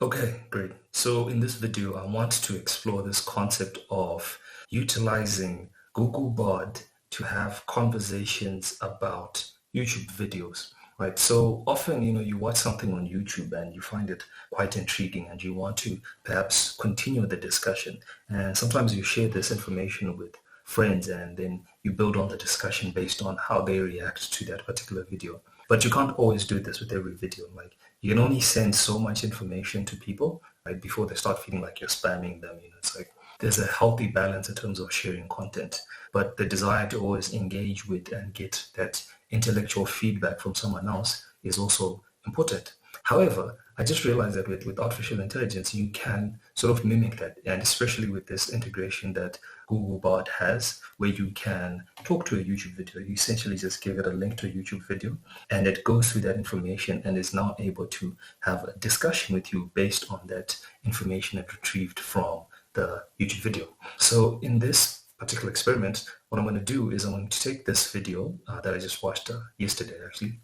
Okay, great. So in this video, I want to explore this concept of utilizing Google Bard to have conversations about YouTube videos, right? So often, you watch something on YouTube and you find it quite intriguing and you want to perhaps continue the discussion. And sometimes you share this information with friends and then you build on the discussion based on how they react to that particular video. But you can't always do this with every video. Like you can only send so much information to people, right, before they start feeling like you're spamming them. It's like there's a healthy balance in terms of sharing content, but the desire to always engage with and get that intellectual feedback from someone else is also important. However, I just realized that with artificial intelligence, you can sort of mimic that, and especially with this integration that Google Bard has, where you can talk to a YouTube video. You essentially just give it a link to a YouTube video, and it goes through that information and is now able to have a discussion with you based on that information it retrieved from the YouTube video. So in this particular experiment, what I'm going to do is I'm going to take this video that I just watched yesterday, actually.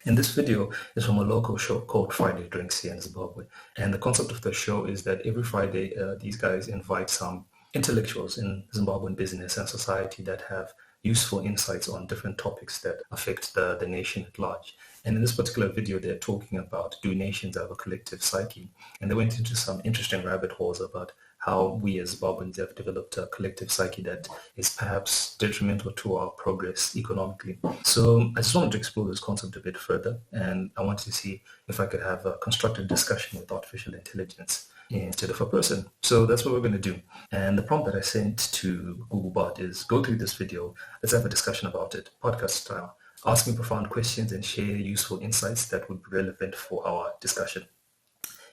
And this video is from a local show called Friday Drinks here in Zimbabwe. And the concept of the show is that every Friday, these guys invite some intellectuals in Zimbabwean business and society that have useful insights on different topics that affect the nation at large. And in this particular video, they're talking about, do nations have a collective psyche? And they went into some interesting rabbit holes about how we as Zimbabweans have developed a collective psyche that is perhaps detrimental to our progress economically. So I just wanted to explore this concept a bit further, and I wanted to see if I could have a constructive discussion with artificial intelligence instead of a person. So that's what we're going to do. And the prompt that I sent to Google Bot is go through this video, let's have a discussion about it, podcast style. Ask me profound questions and share useful insights that would be relevant for our discussion.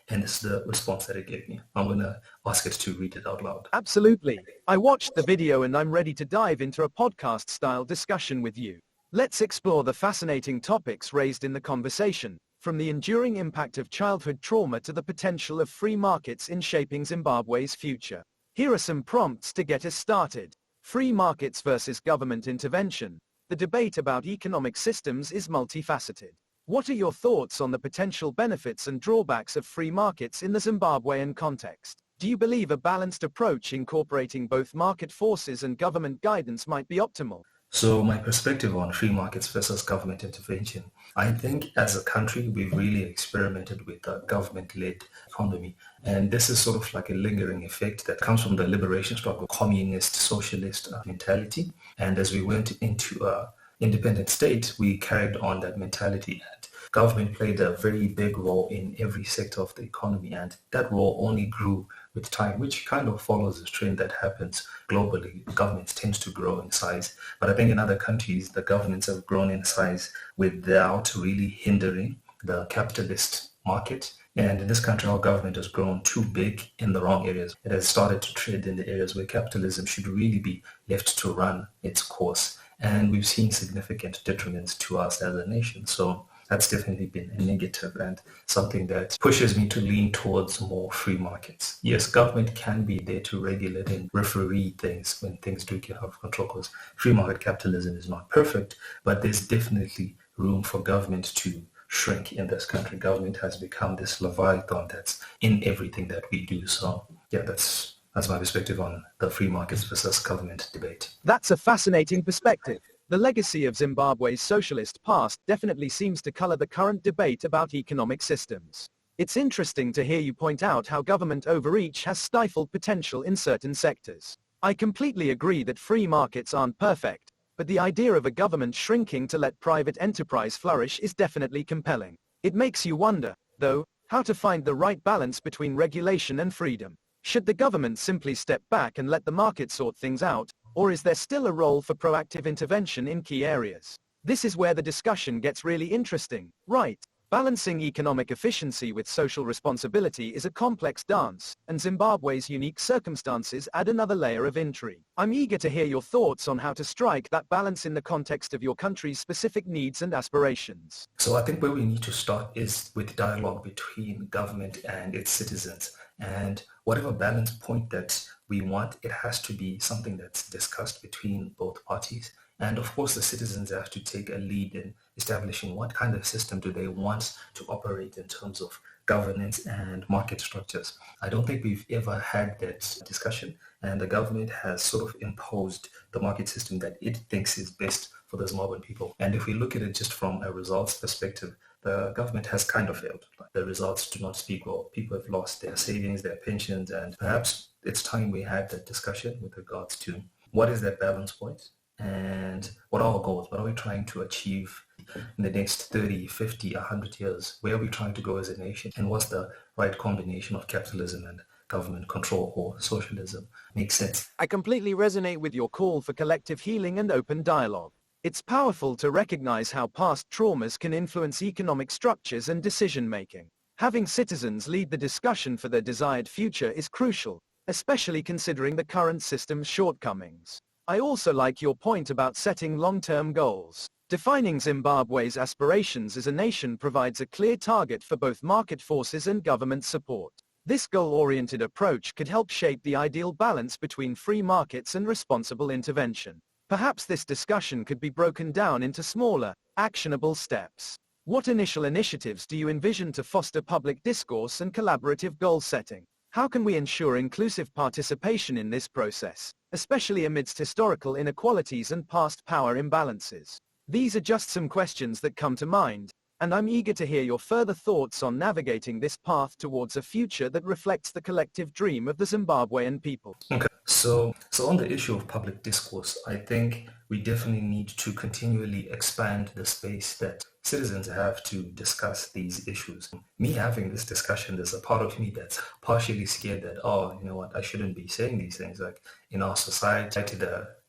And this is the response that it gave me. I'm going to ask it to read it out loud. Absolutely. I watched the video and I'm ready to dive into a podcast-style discussion with you. Let's explore the fascinating topics raised in the conversation, from the enduring impact of childhood trauma to the potential of free markets in shaping Zimbabwe's future. Here are some prompts to get us started. Free markets versus government intervention. The debate about economic systems is multifaceted. What are your thoughts on the potential benefits and drawbacks of free markets in the Zimbabwean context? Do you believe a balanced approach incorporating both market forces and government guidance might be optimal? So my perspective on free markets versus government intervention, I think as a country, we've really experimented with a government-led economy. And this is sort of like a lingering effect that comes from the liberation struggle, communist, socialist mentality. And as we went into a independent state, we carried on that mentality, and government played a very big role in every sector of the economy, and that role only grew with time, which kind of follows the trend that happens globally. Governments tend to grow in size, but I think in other countries, the governments have grown in size without really hindering the capitalist market. And in this country, our government has grown too big in the wrong areas. It has started to tread in the areas where capitalism should really be left to run its course. And we've seen significant detriments to us as a nation. So that's definitely been a negative and something that pushes me to lean towards more free markets. Yes, government can be there to regulate and referee things when things do get out of control, because free market capitalism is not perfect, but there's definitely room for government to shrink in this country. Government has become this leviathan that's in everything that we do. So yeah, that's my perspective on the free markets versus government debate. That's a fascinating perspective. The legacy of Zimbabwe's socialist past definitely seems to color the current debate about economic systems. It's interesting to hear you point out how government overreach has stifled potential in certain sectors. I completely agree that free markets aren't perfect, but the idea of a government shrinking to let private enterprise flourish is definitely compelling. It makes you wonder, though, how to find the right balance between regulation and freedom. Should the government simply step back and let the market sort things out, or is there still a role for proactive intervention in key areas? This is where the discussion gets really interesting, right? Balancing economic efficiency with social responsibility is a complex dance, and Zimbabwe's unique circumstances add another layer of intrigue. I'm eager to hear your thoughts on how to strike that balance in the context of your country's specific needs and aspirations. So I think where we need to start is with dialogue between government and its citizens. And whatever balance point that we want, it has to be something that's discussed between both parties. And of course, the citizens have to take a lead in establishing what kind of system do they want to operate in terms of governance, and market structures. I don't think we've ever had that discussion, and the government has sort of imposed the market system that it thinks is best for the Zimbabwean people. And if we look at it just from a results perspective, the government has kind of failed. The results do not speak well. People have lost their savings, their pensions, and perhaps it's time we had that discussion with regards to what is that balance point and what are our goals? What are we trying to achieve in the next 30, 50, 100 years? Where are we trying to go as a nation? And what's the right combination of capitalism and government control or socialism? Makes sense. I completely resonate with your call for collective healing and open dialogue. It's powerful to recognize how past traumas can influence economic structures and decision-making. Having citizens lead the discussion for their desired future is crucial, especially considering the current system's shortcomings. I also like your point about setting long-term goals. Defining Zimbabwe's aspirations as a nation provides a clear target for both market forces and government support. This goal-oriented approach could help shape the ideal balance between free markets and responsible intervention. Perhaps this discussion could be broken down into smaller, actionable steps. What initial initiatives do you envision to foster public discourse and collaborative goal setting? How can we ensure inclusive participation in this process, especially amidst historical inequalities and past power imbalances? These are just some questions that come to mind, and I'm eager to hear your further thoughts on navigating this path towards a future that reflects the collective dream of the Zimbabwean people. Okay. So on the issue of public discourse, I think we definitely need to continually expand the space that citizens have to discuss these issues. Me having this discussion, there's a part of me that's partially scared that, oh, you know what, I shouldn't be saying these things. Like in our society,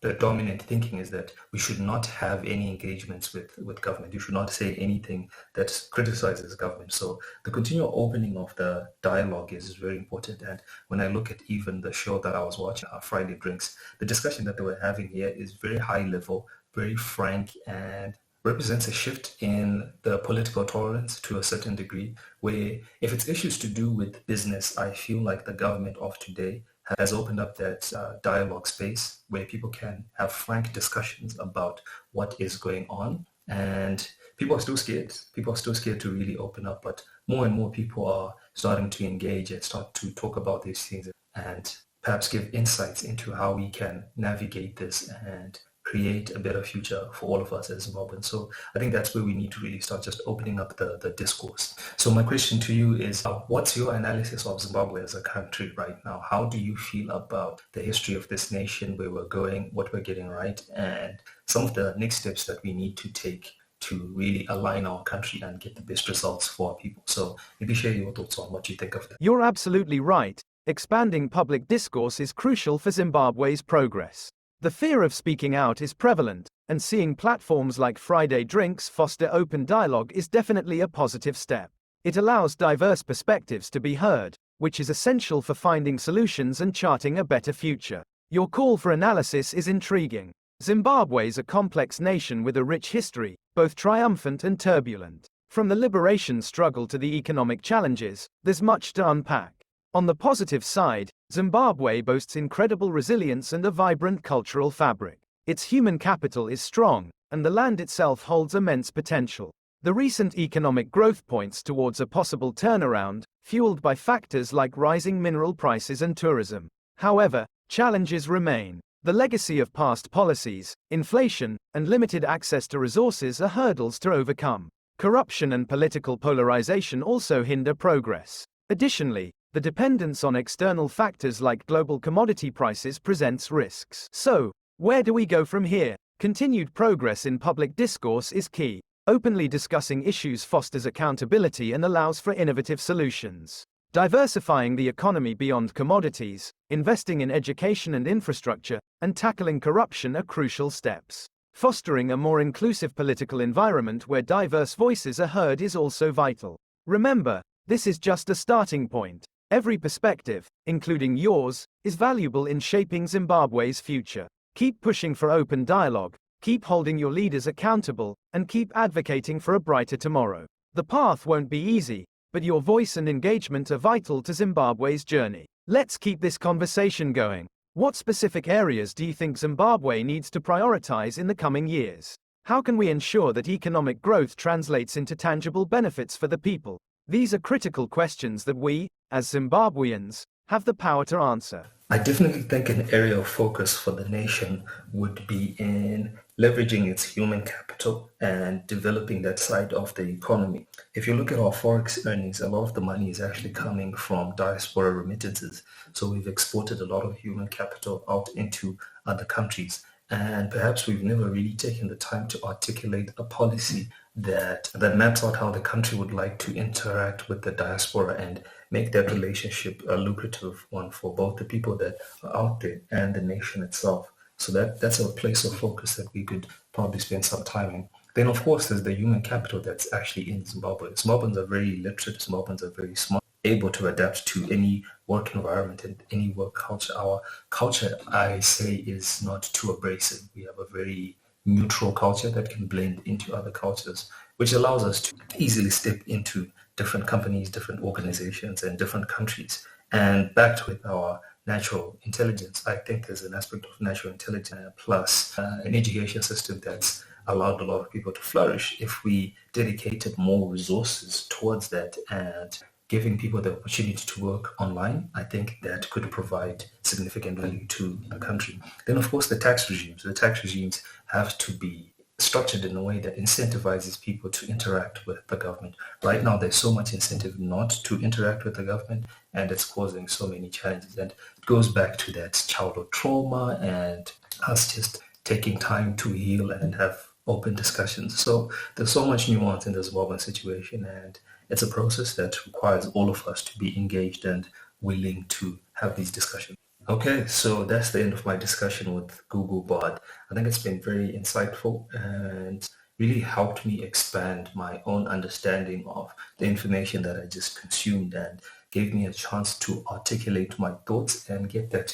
the dominant thinking is that we should not have any engagements with government. You should not say anything that criticizes government. So the continual opening of the dialogue is very important. And when I look at even the show that I was watching, Friday Drinks, the discussion that they were having here is very high level, very frank, and represents a shift in the political tolerance to a certain degree, where if it's issues to do with business, I feel like the government of today has opened up that dialogue space where people can have frank discussions about what is going on. And people are still scared. People are still scared to really open up, but more and more people are starting to engage and start to talk about these things and perhaps give insights into how we can navigate this and create a better future for all of us as Zimbabweans. So I think that's where we need to really start just opening up the discourse. So my question to you is, what's your analysis of Zimbabwe as a country right now? How do you feel about the history of this nation, where we're going, what we're getting right, and some of the next steps that we need to take to really align our country and get the best results for our people? So maybe share your thoughts on what you think of that. You're absolutely right. Expanding public discourse is crucial for Zimbabwe's progress. The fear of speaking out is prevalent, and seeing platforms like Friday Drinks foster open dialogue is definitely a positive step. It allows diverse perspectives to be heard, which is essential for finding solutions and charting a better future. Your call for analysis is intriguing. Zimbabwe is a complex nation with a rich history, both triumphant and turbulent. From the liberation struggle to the economic challenges, there's much to unpack. On the positive side, Zimbabwe boasts incredible resilience and a vibrant cultural fabric. Its human capital is strong, and the land itself holds immense potential. The recent economic growth points towards a possible turnaround, fueled by factors like rising mineral prices and tourism. However, challenges remain. The legacy of past policies, inflation, and limited access to resources are hurdles to overcome. Corruption and political polarization also hinder progress. Additionally, the dependence on external factors like global commodity prices presents risks. So, where do we go from here? Continued progress in public discourse is key. Openly discussing issues fosters accountability and allows for innovative solutions. Diversifying the economy beyond commodities, investing in education and infrastructure, and tackling corruption are crucial steps. Fostering a more inclusive political environment where diverse voices are heard is also vital. Remember, this is just a starting point. Every perspective, including yours, is valuable in shaping Zimbabwe's future. Keep pushing for open dialogue, keep holding your leaders accountable, and keep advocating for a brighter tomorrow. The path won't be easy, but your voice and engagement are vital to Zimbabwe's journey. Let's keep this conversation going. What specific areas do you think Zimbabwe needs to prioritize in the coming years? How can we ensure that economic growth translates into tangible benefits for the people? These are critical questions that we, as Zimbabweans, have the power to answer. I definitely think an area of focus for the nation would be in leveraging its human capital and developing that side of the economy. If you look at our forex earnings, a lot of the money is actually coming from diaspora remittances. So we've exported a lot of human capital out into other countries. And perhaps we've never really taken the time to articulate a policy that maps out how the country would like to interact with the diaspora and make that relationship a lucrative one for both the people that are out there and the nation itself. So that's a place of focus that we could probably spend some time in. Then, of course, there's the human capital that's actually in Zimbabwe. Zimbabweans are very literate. Zimbabweans are very smart, able to adapt to any work environment and any work culture. Our culture, I say, is not too abrasive. We have a very neutral culture that can blend into other cultures, which allows us to easily step into different companies, different organizations, and different countries. And backed with our natural intelligence, I think there's an aspect of natural intelligence plus an education system that's allowed a lot of people to flourish if we dedicated more resources towards that and giving people the opportunity to work online. I think that could provide significant value to the country. Then, of course, the tax regimes. The tax regimes have to be structured in a way that incentivizes people to interact with the government. Right now, there's so much incentive not to interact with the government, and it's causing so many challenges. And it goes back to that childhood trauma and us just taking time to heal and have open discussions. So there's so much nuance in the Zimbabwean situation, and it's a process that requires all of us to be engaged and willing to have these discussions. Okay, so that's the end of my discussion with Google Bard. I think it's been very insightful and really helped me expand my own understanding of the information that I just consumed and gave me a chance to articulate my thoughts and get that,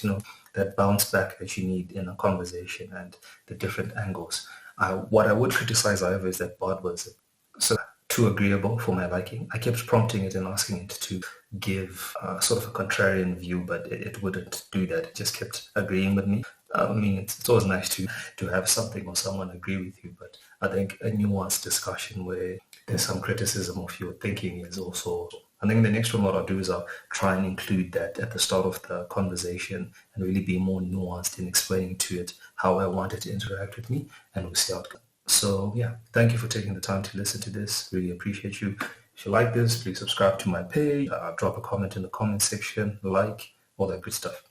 that bounce back that you need in a conversation and the different angles. What I would criticize, however, is that Bard was so too agreeable for my liking. I kept prompting it and asking it to give sort of a contrarian view, but it wouldn't do that. It just kept agreeing with me. I mean, it's always nice to have something or someone agree with you, but I think a nuanced discussion where there's some criticism of your thinking is also. I think the next one what I'll do is I'll try and include that at the start of the conversation and really be more nuanced in explaining to it how I want it to interact with me, and we'll see how it goes. So yeah, thank you for taking the time to listen to this. Really appreciate you. If you like this, please subscribe to my page, drop a comment in the comment section, like, all that good stuff.